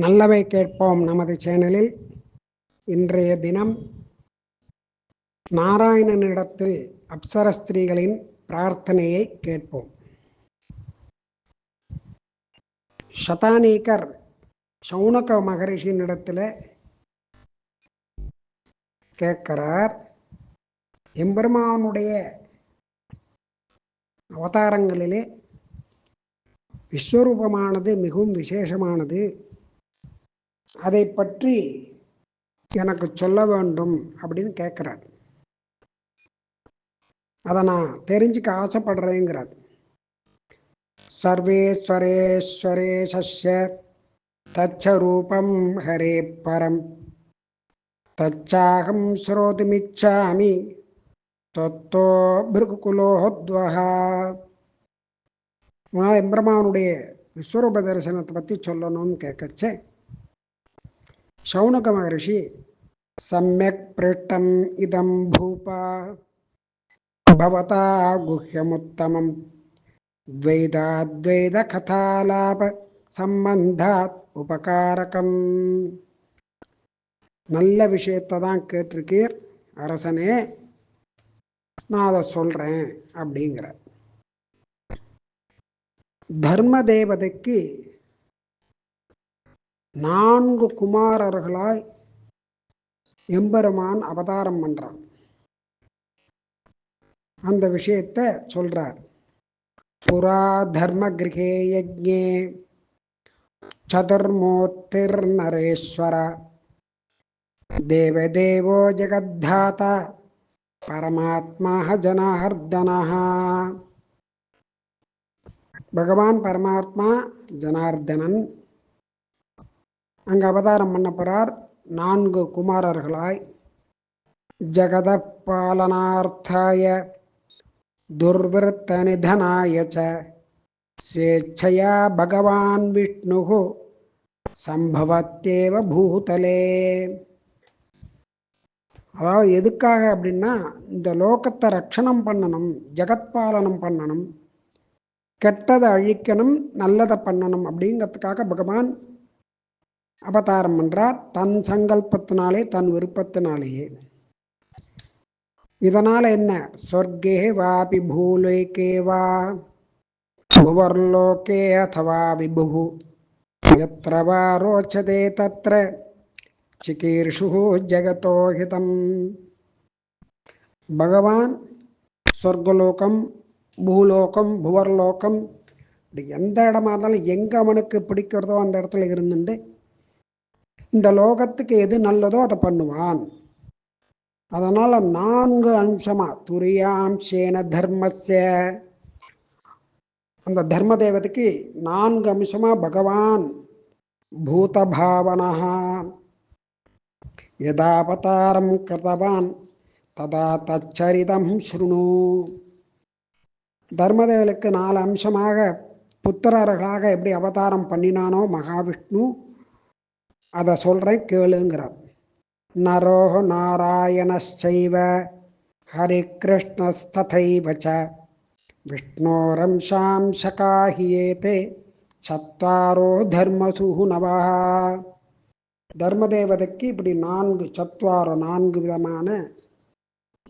நல்லவை கேட்போம் நமது சேனலில் இன்றைய தினம் நாராயணனிடத்தில் அப்சர ஸ்திரீகளின் பிரார்த்தனையை கேட்போம். சதானீகர் சௌனக மகரிஷியினிடத்தில் கேட்கிறார், எம்பெருமானுடைய அவதாரங்களிலே விஸ்வரூபமானது மிகவும் விசேஷமானது, அதை பற்றி எனக்கு சொல்ல வேண்டும் அப்படின்னு கேட்குறார். அதை நான் தெரிஞ்சுக்க ஆசைப்படுறேங்கிறார். சர்வேஸ்வரேஸ்வரேஷஸ்ய தச்சரூபம் ஹரே பரம் தச்சாகம் ஸ்ரோதுமிச்சாமி தொத்தோ பிருகுகுலோத்வஹா. எம்பெருமானுடைய விஸ்வரூப தரிசனத்தை பற்றி சொல்லணும்னு கேட்கச்சே சௌனக மகரிஷி சம்யக் பிருஷ்டம் இதம் பூபா பவதா குஹ்யமுத்தமம் துவைதாத்வைத கதாலாப சம்பந்தாத் உபகாரகம். நல்ல விஷயத்தை தான் கேட்டிருக்கீர் அரசனே, நான் அதை சொல்கிறேன் அப்படிங்கிற. தர்ம தேவதைக்கு 4 குமாரர்களாய் எம்பெருமான் அவதாரம் பண்றான். அந்த விஷயத்தை சொல்றார். புரா தர்ம கிரகே யஜ்ஞே சதுர்மூர்த்திர் நரேஸ்வர தேவதேவோ ஜெகத்தாதா பரமாத்மா ஜனார்தனஹ. பகவான் பரமாத்மா ஜனார்தனன் அங்க அவதாரம் பண்ண போறார் 4 குமாரர்களாய். ஜகத பாலனார்த்தாய துர்விருத்த நிதனாய ச ஸ்வேச்சையா பகவான் விஷ்ணு சம்பவத்தேவ பூதலே. அதாவது எதுக்காக அப்படின்னா, இந்த லோகத்தை ரட்சணம் பண்ணணும், ஜெகத்பாலனம் பண்ணணும், கெட்டதை அழிக்கணும், நல்லதை பண்ணணும் அப்படிங்கிறதுக்காக பகவான் அவதாரம் பண்றார். தன் சங்கல்பத்தினாலே, தன் விருப்பத்தினாலேயே. இதனால என்ன, சொர்க்கே வாபி பூலோகே வா புவர்லோகே அதவா விபுஹு யத்ர வா ரோச்சதே தத்ர சிகீர்ஷு ஜெகதோ ஹிதம். பகவான் சொர்க்கலோகம், பூலோகம், புவர்லோகம், எந்த இடமா இருந்தாலும் எங்க அவனுக்கு பிடிக்கிறதோ அந்த இடத்துல இருந்துட்டு இந்த லோகத்துக்கு எது நல்லதோ அதை பண்ணுவான். அதனால 4 அம்சமா துரியாம்சேன தர்மஸ்ய, அந்த தர்ம தேவதைக்கு 4 அம்சமா பகவான் பூதபாவனா யதாவதாரம் கிருதவான் ததா தச்சரிதம் ஸ்ருணு. தர்மதேவனுக்கு 4 அம்சமாக புத்திரர்களாக எப்படி அவதாரம் பண்ணினானோ மகாவிஷ்ணு, அதை சொல்றேன் கேளுங்கிறார். நரோ நாராயணச்சைவ ஹரிகிருஷ்ணஸ்ததைவ ச விஷ்ணோரம்சாம்சகாஹியேதே சத்வாரோ தர்மசு நவஹ. தர்மதேவதைக்கு இப்படி 4 சத்வாரோ 4 விதமான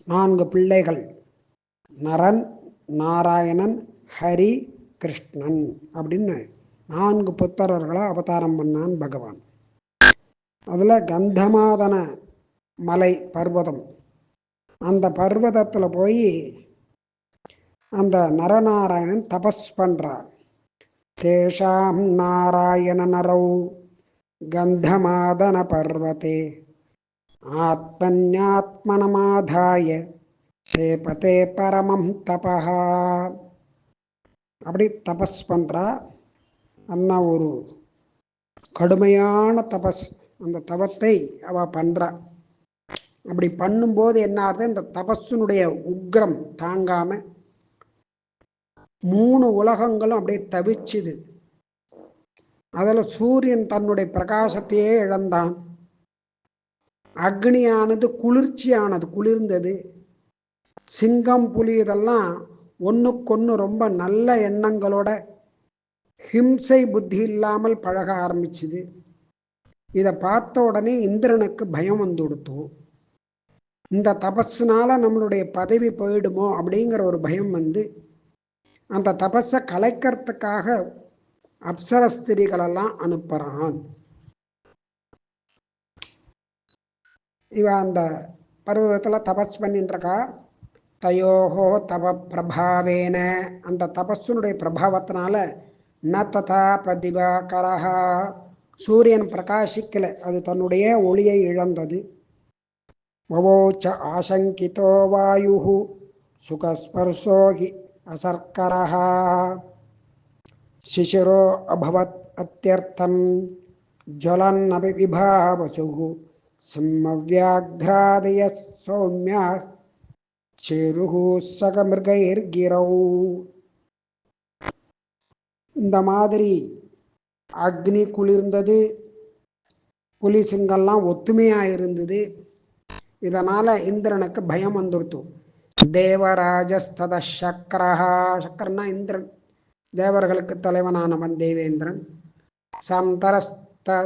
4 பிள்ளைகள், நரன், நாராயணன், ஹரி, கிருஷ்ணன் அப்படின்னு 4 புத்திரர்களாக அவதாரம் பண்ணான் பகவான். அதில் கந்தமாதன மலை பர்வதம், அந்த பர்வதத்தில் போய் அந்த நரநாராயணன் தபஸ் பண்றார். தேஷாம் நாராயண நரௌ கந்தமாதன பர்வதே ஆத்மன்யாத்மனமாதாய சேபதே பரமம் தபஹா. அப்படி தபஸ் பண்றா. அண்ணா ஒரு கடுமையான தபஸ், அந்த தவத்தை அவ பண்றா. அப்படி பண்ணும்போது என்ன ஆகுது, இந்த தபஸினுடைய உக்ரம் தாங்காம 3 உலகங்களும் அப்படியே தவிச்சுது. அதில் சூரியன் தன்னுடைய பிரகாசத்தையே இழந்தான். அக்னியானது குளிர்ச்சியானது, குளிர்ந்தது. சிங்கம், புலி இதெல்லாம் ஒன்றுக்கொன்று ரொம்ப நல்ல எண்ணங்களோட ஹிம்சை புத்தி இல்லாமல் பழக ஆரம்பிச்சுது. இதை பார்த்த உடனே இந்திரனுக்கு பயம் வந்து கொடுத்தோம். இந்த தபஸ்னால நம்மளுடைய பதவி போயிடுமோ அப்படிங்கிற ஒரு பயம் வந்து அந்த தபஸை கலைக்கிறதுக்காக அப்சரஸ்திரிகளெல்லாம் அனுப்புகிறான். இவன் அந்த பருவத்தில் தபஸ் பண்ணிட்டுருக்கா. தயோகோ தப பிரபாவேன, அந்த தபஸுனுடைய பிரபாவத்தினால ந ததா பிரதிபாகரஹா, சூரியன் பிரகாசிக்கலை, அது தன்னுடைய ஒளியை இழந்தது. வவோச்ச ஆசங்கிதோ வாயு சுகஸ்பர்ஷோ ஹி அசர்க்கரஹா சிசிரோ அபவத் அத்தியர்த்தம் ஜலன்னபி விபாவசுஹு சிம்மவ்யாக்ராதய சௌமியா சேருஹு சகமிருகைர்கிரௌ. இந்த மாதிரி அக்னி குளிர்ந்தது, புலி சிங்கம்லாம் ஒத்துமையாக இருந்தது. இதனால் இந்திரனுக்கு பயம் வந்துடுத்து. தேவராஜஸ்தத சக்கரஹா, சக்கரன்னா இந்திரன், தேவர்களுக்கு தலைவனானவன் தேவேந்திரன். சந்தரஸ்த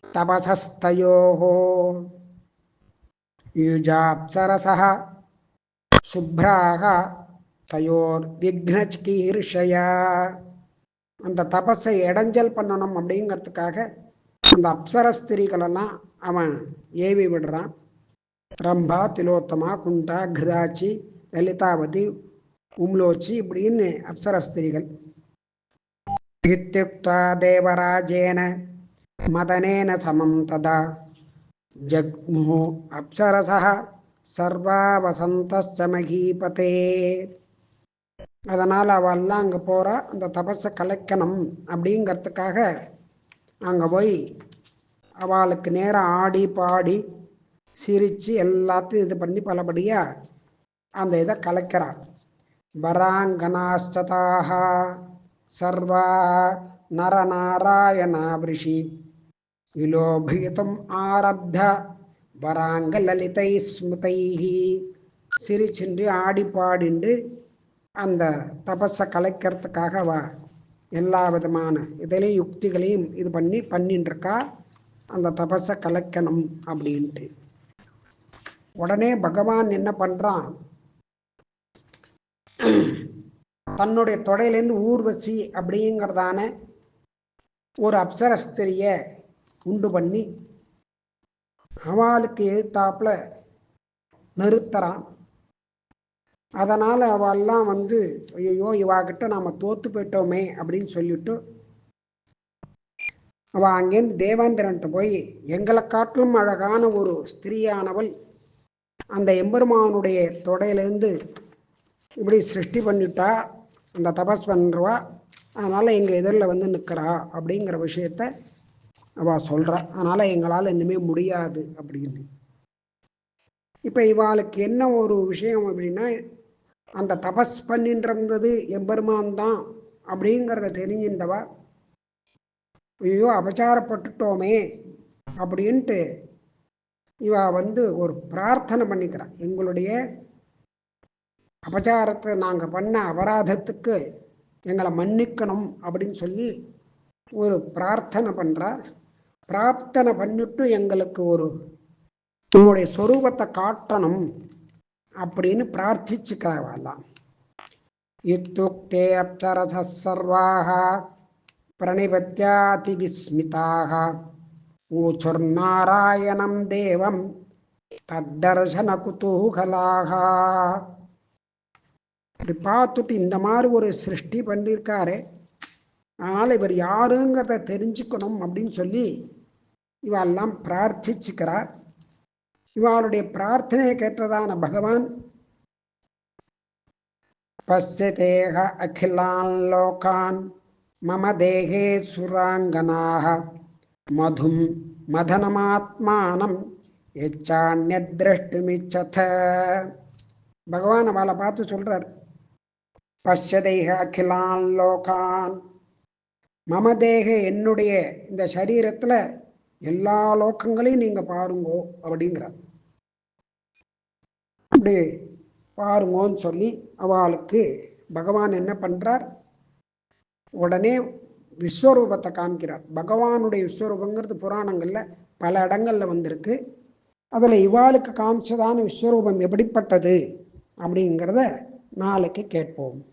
தபசஸ்தயோஹோ யுஜாப்சரசஹ சுப்ராக தயோர் விக்னச்கீர்ஷயா. அந்த தபஸை இடைஞ்சல் பண்ணணும் அப்படிங்கிறதுக்காக அந்த அப்சரஸ்திரிகளெல்லாம் அவன் ஏவி விடுறான். ரம்பா, திலோத்தமா, குண்டா, கிராச்சி, லலிதாவதி, உம்லோச்சி இப்படின்னு அப்சரஸ்திரிகள். இத்யுக்தா தேவராஜேன மதனேன சமம் ததா ஜக்முஹு அப்சரசஹ சர்வா வசந்தஸ்ஸ மகீபதே. அதனால் அவெல்லாம் அங்கே போகிறா. அந்த தபஸை கலைக்கணும் அப்படிங்கிறதுக்காக அங்கே போய் அவளுக்கு நேரம் ஆடி பாடி சிரித்து எல்லாத்தையும் இது பண்ணி பலபடியாக அந்த இதை கலைக்கிறார். வராங்கனாஸ்ததாக சர்வா நரநாராயணா விருஷி விலோபியதும் ஆரப்த வராங்க லலிதை ஸ்மிருதை. சிரிச்சின்று ஆடி பாடிண்டு அந்த தபஸை கலைக்கிறதுக்காக எல்லா விதமான இதிலையும் யுக்திகளையும் இது பண்ணிட்டுருக்கா அந்த தபஸை கலைக்கணும் அப்படின்ட்டு. உடனே பகவான் என்ன பண்ணுறான், தன்னுடைய தொடையிலேருந்து ஊர்வசி அப்படிங்கிறதான ஒரு அப்சரஸ்திரியை உண்டு பண்ணி அவளுக்கு எதிர்த்தாப்புல நிறுத்துறான். அதனால் அவெல்லாம் வந்து ஐயோ இவாகிட்ட நாம் தோற்று போயிட்டோமே அப்படின்னு சொல்லிட்டு அவள் அங்கேருந்து தேவேந்திரன்ட்டு போய் எங்களை காட்டிலும் அழகான ஒரு ஸ்திரீயானவள் அந்த எம்பெருமானுடைய தொடையிலேருந்து இப்படி சிருஷ்டி பண்ணிட்டா, அந்த தபஸ் பண்ணுறவா, அதனால் எங்கள் எதிரில் வந்து நிற்கிறா அப்படிங்கிற விஷயத்த அவள் சொல்கிறா. அதனால் எங்களால் இன்னுமே முடியாது அப்படின்னு. இப்போ இவாளுக்கு என்ன ஒரு விஷயம் அப்படின்னா, அந்த தபஸ் பண்ணின்றிருந்தது எம்பெருமான் தான் அப்படிங்கிறத தெரிஞ்சின்றவா ஐயோ அபச்சாரப்பட்டுட்டோமே அப்படின்ட்டு இவா வந்து ஒரு பிரார்த்தனை பண்ணிக்கிறான். எங்களுடைய அபச்சாரத்தை நாங்கள் பண்ண அபராதத்துக்கு எங்களை மன்னிக்கணும் அப்படின்னு சொல்லி ஒரு பிரார்த்தனை பண்ணுறா. பிரார்த்தனை பண்ணிட்டு எங்களுக்கு ஒரு உங்களுடைய சொரூபத்தை காட்டணும் அப்படின்னு பிரார்த்திச்சுக்கிறவாலாம். இத்துக்தே அப்சரஸ சர்வாஹ பிரணிபத்யாதி விஸ்மிதாக ஊச்சுர்நாராயணம் தேவம் தத்தர்சன குதூகலாக. இப்படி பார்த்துட்டு இந்த மாதிரி ஒரு சிருஷ்டி பண்ணியிருக்காரு, அதனால் இவர் யாருங்கிறத தெரிஞ்சுக்கணும் அப்படின்னு சொல்லி இவெல்லாம் பிரார்த்திச்சுக்கிறார். இவளுடைய பிரார்த்தனையை கேட்டதான பகவான் பஸ்யதேக அகிலான் லோகான் மம தேகே சுராங்கனாக மதும் மதனமாத்மானம் எச்சான்யத்ரஷ்டுமிச்சத. பகவான் அவளை பார்த்து சொல்றார், பஸ்யதேக அகிலான் லோகான், மம தேக என்னுடைய இந்த சரீரத்தில் எல்லா லோகங்களையும் நீங்கள் பாருங்கோ அப்படிங்கிறார். அப்படி பாருங்கோன்னு சொல்லி அவளுக்கு பகவான் என்ன பண்ணுறார், உடனே விஸ்வரூபத்தை காமிக்கிறார். பகவானுடைய விஸ்வரூபங்கிறது புராணங்களில் பல இடங்களில் வந்திருக்கு. அதில் இவாளுக்கு காமிச்சதான விஸ்வரூபம் எப்படிப்பட்டது அப்படிங்கிறத நாளைக்கு கேட்போம்.